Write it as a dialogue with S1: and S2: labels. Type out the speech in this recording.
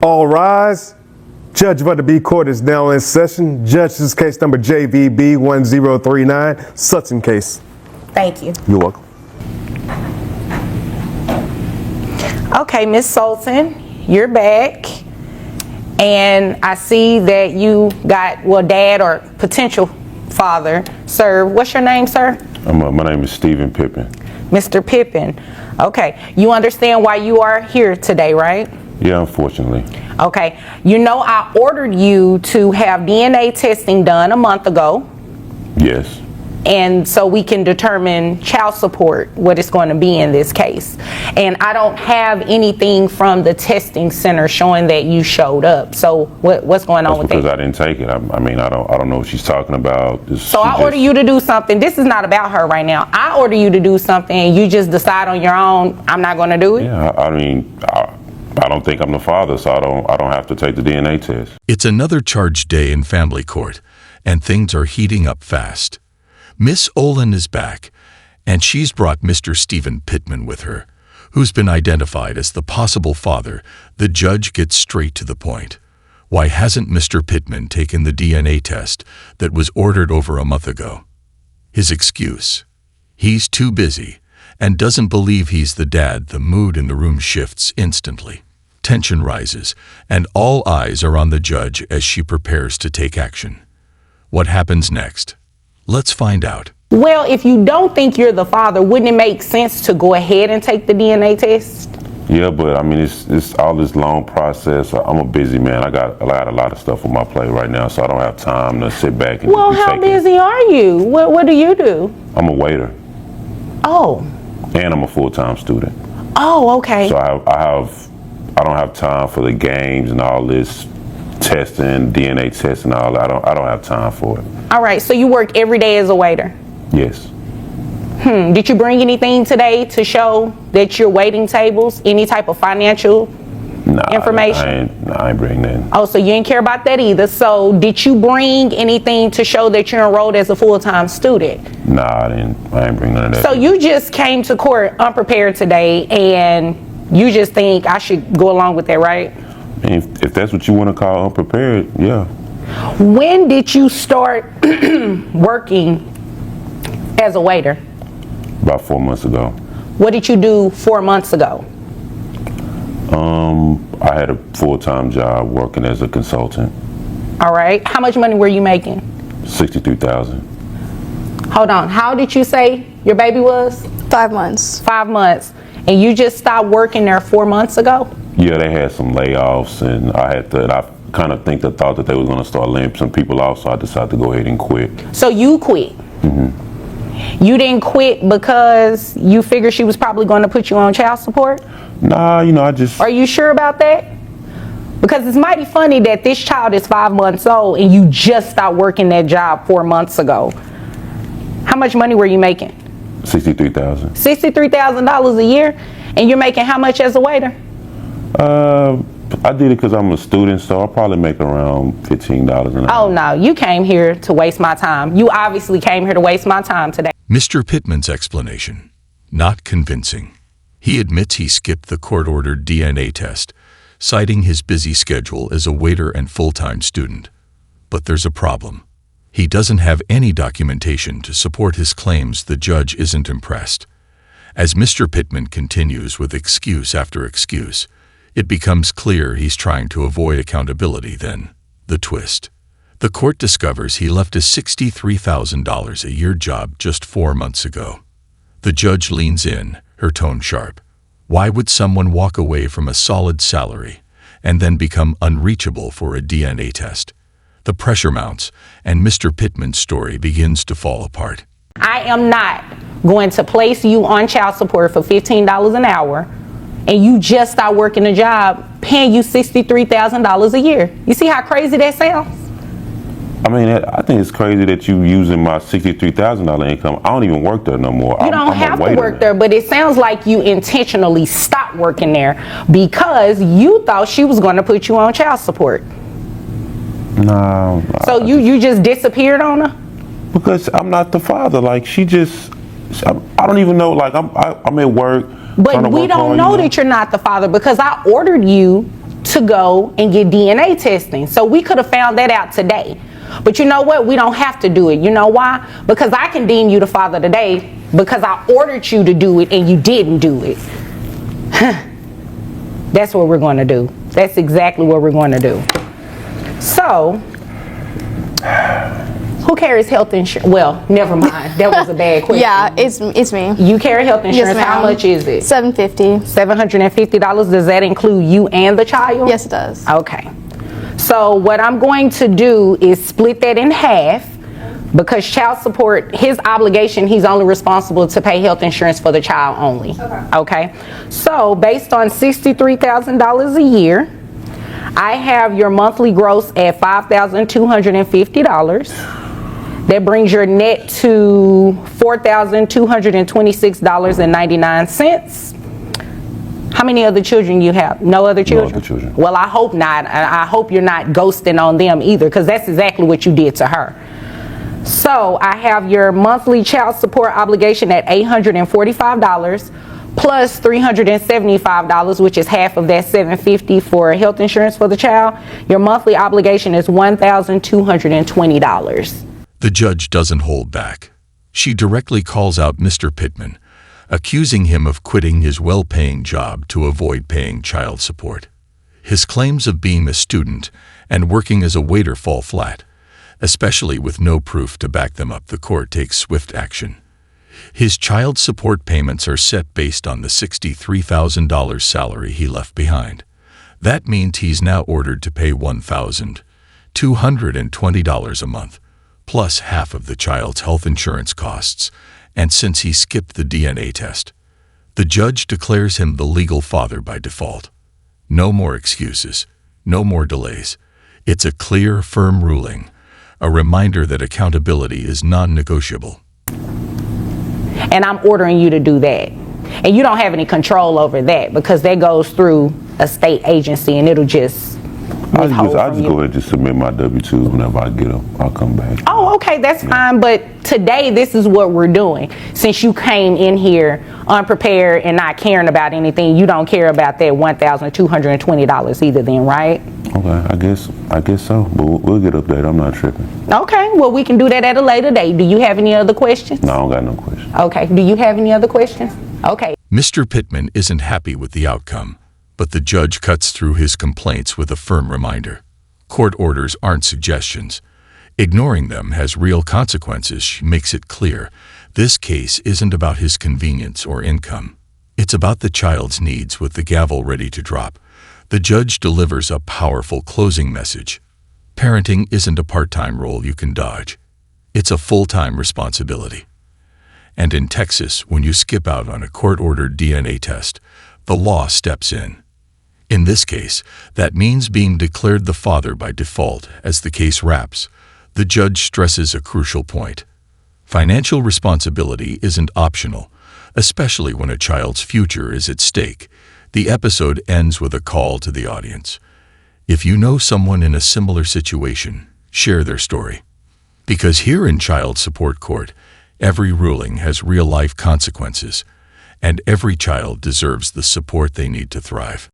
S1: All rise. Judge of the B Court is now in session. Judge, this is case number JVB 1039, Sutton case.
S2: Thank you.
S1: You're welcome.
S2: Okay, Ms. Sultan, you're back. And I see that you got, well, dad or potential father served. What's your name, sir?
S3: My name is Stephen Pippin.
S2: Mr. Pippin. Okay. You understand why you are here today, right?
S3: Yeah, unfortunately.
S2: Okay. You know I ordered you to have DNA testing done a month ago.
S3: Yes.
S2: And so we can determine child support, what it's going to be in this case. And I don't have anything from the testing center showing that you showed up. So what's going on with that?
S3: Because I didn't take it. I mean, I don't know what she's talking about.
S2: So I order you to do something. This is not about her right now. I order you to do something and you just decide on your own, I'm not going to do it?
S3: Yeah, I mean, I don't think I'm the father, so I don't have to take the DNA test.
S4: It's another charged day in family court, and things are heating up fast. Miss Olin is back, and she's brought Mr. Stephen Pittman with her, who's been identified as the possible father. The judge gets straight to the point. Why hasn't Mr. Pittman taken the DNA test that was ordered over a month ago? His excuse: he's too busy and doesn't believe he's the dad. The mood in the room shifts instantly. Tension rises, and all eyes are on the judge as she prepares to take action. What happens next? Let's find out.
S2: Well, if you don't think you're the father, wouldn't it make sense to go ahead and take the DNA test?
S3: Yeah, but I mean, it's all this long process. I'm a busy man. I got a lot of stuff on my plate right now, so I don't have time to sit back and
S2: Well, how busy are you? What do you do?
S3: I'm a waiter.
S2: Oh.
S3: And I'm a full-time student.
S2: Oh, okay.
S3: So I don't have time for the games and all this testing, DNA testing, all that. I don't have time for it.
S2: All right, so you work every day as a waiter?
S3: Yes.
S2: Did you bring anything today to show that you're waiting tables? Any type of financial information?
S3: I ain't bring that.
S2: Oh, so you didn't care about that either. So did you bring anything to show that you're enrolled as a full-time student?
S3: Nah, I ain't bring none of that.
S2: So you just came to court unprepared today and you just think I should go along with that, right?
S3: If that's what you want to call unprepared, yeah.
S2: When did you start working as a waiter?
S3: About 4 months ago.
S2: What did you do 4 months ago?
S3: I had a full-time job working as a consultant.
S2: All right. How much money were you making?
S3: $63,000.
S2: Hold on. How did you say your baby was?
S5: 5 months.
S2: 5 months. And you just stopped working there 4 months ago?
S3: Yeah, they had some layoffs, and I kind of thought that they were going to start laying some people off, so I decided to go ahead and quit.
S2: So you quit?
S3: Mm-hmm.
S2: You didn't quit because you figured she was probably going to put you on child support?
S3: Nah, I just...
S2: Are you sure about that? Because it's mighty funny that this child is 5 months old and you just stopped working that job 4 months ago. How much money were you making?
S3: $63,000.
S2: $63,000 a year? And you're making how much as a waiter?
S3: I did it because I'm a student, so I'll probably make around $15 an hour.
S2: Oh, no. You came here to waste my time. You obviously came here to waste my time today.
S4: Mr. Pittman's explanation: not convincing. He admits he skipped the court-ordered DNA test, citing his busy schedule as a waiter and full-time student. But there's a problem. He doesn't have any documentation to support his claims. The judge isn't impressed. As Mr. Pittman continues with excuse after excuse, it becomes clear he's trying to avoid accountability. Then, the twist. The court discovers he left a $63,000 a year job just 4 months ago. The judge leans in, her tone sharp. Why would someone walk away from a solid salary and then become unreachable for a DNA test? The pressure mounts, and Mr. Pittman's story begins to fall apart.
S2: I am not going to place you on child support for $15 an hour, and you just start working a job paying you $63,000 a year. You see how crazy that sounds?
S3: I mean, I think it's crazy that you using my $63,000 income. I don't even work there no more.
S2: You don't have to work there, but it sounds like you intentionally stopped working there because you thought she was going to put you on child support.
S3: No.
S2: So you just disappeared on her?
S3: Because I'm not the father. Like, I don't even know. Like, I'm at work.
S2: But we don't know that you're not the father because I ordered you to go and get DNA testing. So we could have found that out today. But you know what? We don't have to do it. You know why? Because I can deem you the father today because I ordered you to do it and you didn't do it. That's what we're going to do. That's exactly what we're going to do. So, who carries health insurance? Well, never mind. That was a bad question.
S5: Yeah, it's me.
S2: You carry health insurance.
S5: Yes,
S2: How
S5: ma'am.
S2: much is it?
S5: $750.
S2: $750. Does that include you and the child?
S5: Yes, it does.
S2: Okay. So what I'm going to do is split that in half, because child support, his obligation, he's only responsible to pay health insurance for the child only. Okay. So based on $63,000 a year, I have your monthly gross at $5,250. That brings your net to $4,226.99. How many other children you have? No other children?
S3: No other children.
S2: Well, I hope not. I hope you're not ghosting on them either, because that's exactly what you did to her. So I have your monthly child support obligation at $845 plus $375, which is half of that $750 for health insurance for the child. Your monthly obligation is $1,220.
S4: The judge doesn't hold back. She directly calls out Mr. Pittman, accusing him of quitting his well-paying job to avoid paying child support. His claims of being a student and working as a waiter fall flat, especially with no proof to back them up. The court takes swift action. His child support payments are set based on the $63,000 salary he left behind. That means he's now ordered to pay $1,220 a month, plus half of the child's health insurance costs. And since he skipped the DNA test, the judge declares him the legal father by default. No more excuses, no more delays. It's a clear, firm ruling, a reminder that accountability is non-negotiable.
S2: And I'm ordering you to do that. And you don't have any control over that, because that goes through a state agency and it'll just
S3: I'll
S2: withhold
S3: just
S2: from you.
S3: go ahead and just submit my W-2s whenever I get them. I'll come back.
S2: Oh, okay, that's fine. But today, this is what we're doing. Since you came in here unprepared and not caring about anything, you don't care about that $1,220 either then, right?
S3: Okay, I guess so. But we'll get up there. I'm not tripping.
S2: Okay, well, we can do that at a later date. Do you have any other questions?
S3: No, I don't got no questions.
S2: Okay, do you have any other questions? Okay.
S4: Mr. Pittman isn't happy with the outcome, but the judge cuts through his complaints with a firm reminder. Court orders aren't suggestions. Ignoring them has real consequences. She makes it clear this case isn't about his convenience or income. It's about the child's needs. With the gavel ready to drop, the judge delivers a powerful closing message. Parenting isn't a part-time role you can dodge. It's a full-time responsibility. And in Texas, when you skip out on a court-ordered DNA test, the law steps in. In this case, that means being declared the father by default. As the case wraps, the judge stresses a crucial point. Financial responsibility isn't optional, especially when a child's future is at stake. The episode ends with a call to the audience. If you know someone in a similar situation, share their story. Because here in Child Support Court, every ruling has real-life consequences, and every child deserves the support they need to thrive.